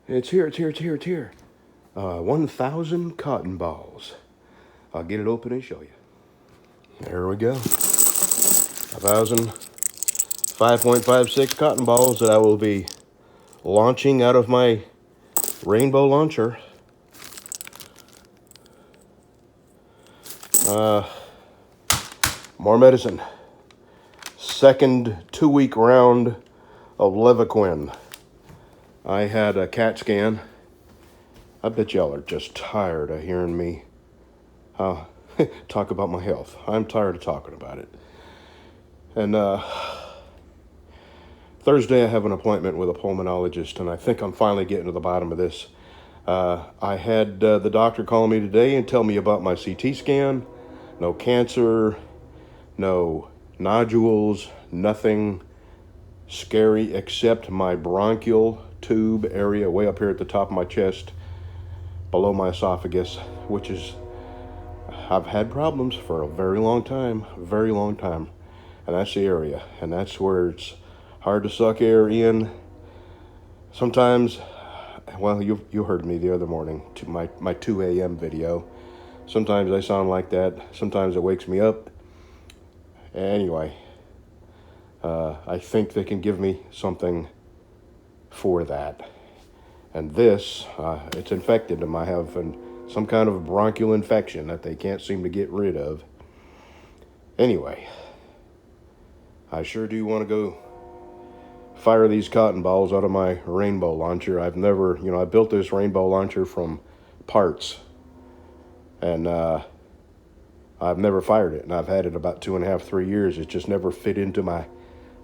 It's here, it's here, it's here, it's here. 1,000 cotton balls. I'll get it open and show you. There we go. 1,000 5.56 cotton balls that I will be launching out of my rainbow launcher. More medicine. Second 2-week round of Levaquin. I had a CAT scan. I bet y'all are just tired of hearing me talk about my health. I'm tired of talking about it. And Thursday I have an appointment with a pulmonologist, and I think I'm finally getting to the bottom of this. I had the doctor call me today and tell me about my CT scan. No cancer, no nodules, nothing scary except my bronchial tube area way up here at the top of my chest, below my esophagus, which is, I've had problems for a very long time, and that's the area, and that's where it's hard to suck air in. Sometimes, well, you heard me the other morning, to my 2 a.m. video. Sometimes I sound like that. Sometimes it wakes me up. Anyway, I think they can give me something for that. And this, it's infected them. I have some kind of bronchial infection that they can't seem to get rid of. Anyway, I sure do want to go fire these cotton balls out of my rainbow launcher. I've never, I built this rainbow launcher from parts. And I've never fired it. And I've had it about 2.5, 3 years. It just never fit into my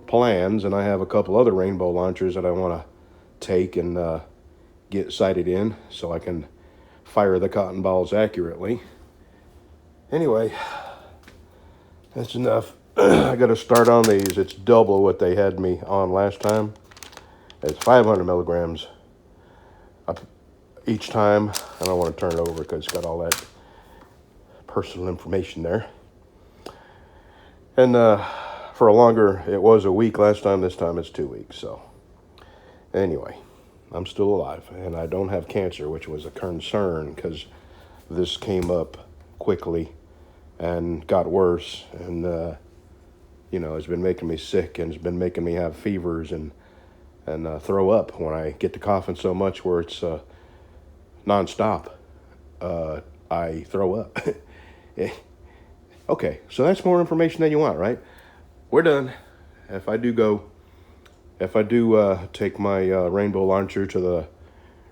plans. And I have a couple other rainbow launchers that I want to take and get sighted in so I can fire the cotton balls accurately. Anyway, that's enough. I got to start on these. It's double what they had me on last time. It's 500 milligrams each time. I don't want to turn it over because it's got all that personal information there. And for a longer, it was a week last time. This time it's 2 weeks. So anyway, I'm still alive, and I don't have cancer, which was a concern because this came up quickly and got worse, and it's been making me sick, and it's been making me have fevers and throw up when I get to coughing so much where it's nonstop. I throw up. Okay, so that's more information than you want, right? We're done. If I do take my rainbow launcher to the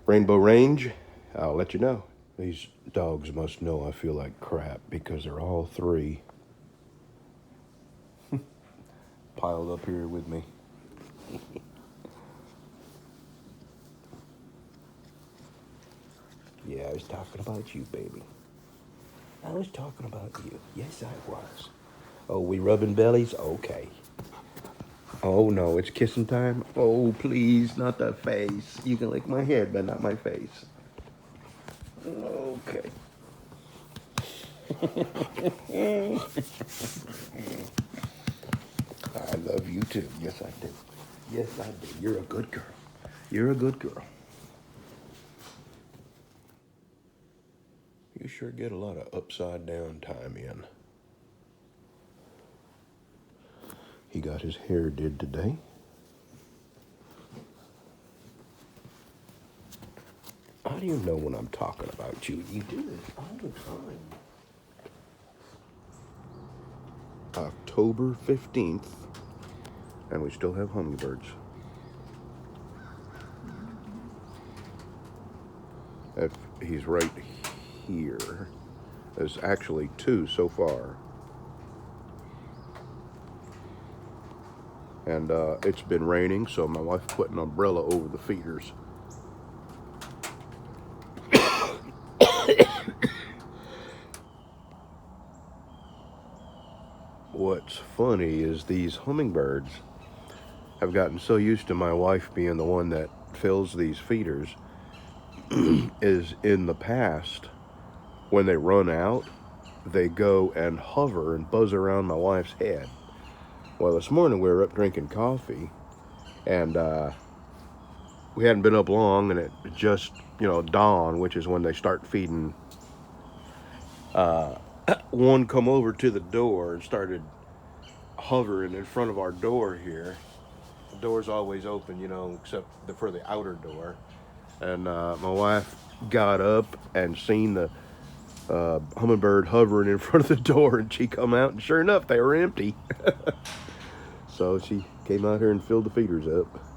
Rainbow Range, I'll let you know. These dogs must know I feel like crap because they're all three piled up here with me. Yeah, I was talking about you, baby. I was talking about you. Yes, I was. Oh, we rubbing bellies? Okay. Oh, no, it's kissing time? Oh, please, not that face. You can lick my head, but not my face. Okay. I love you, too. Yes, I do. Yes, I do. You're a good girl. You're a good girl. You sure get a lot of upside down time in. He got his hair did today. How do you know when I'm talking about you? You do this all the time. October 15th, and we still have hummingbirds. If he's right here. There's actually 2 so far. And it's been raining, so my wife put an umbrella over the feeders. What's funny is these hummingbirds have gotten so used to my wife being the one that fills these feeders is in the past, when they run out, they go and hover and buzz around my wife's head. Well, this morning we were up drinking coffee, and we hadn't been up long, and it just, dawn, which is when they start feeding. One come over to the door and started hovering in front of our door here. The door's always open, except for the outer door. And my wife got up and seen the hummingbird hovering in front of the door, and she come out, and sure enough, they were empty. So she came out here and filled the feeders up.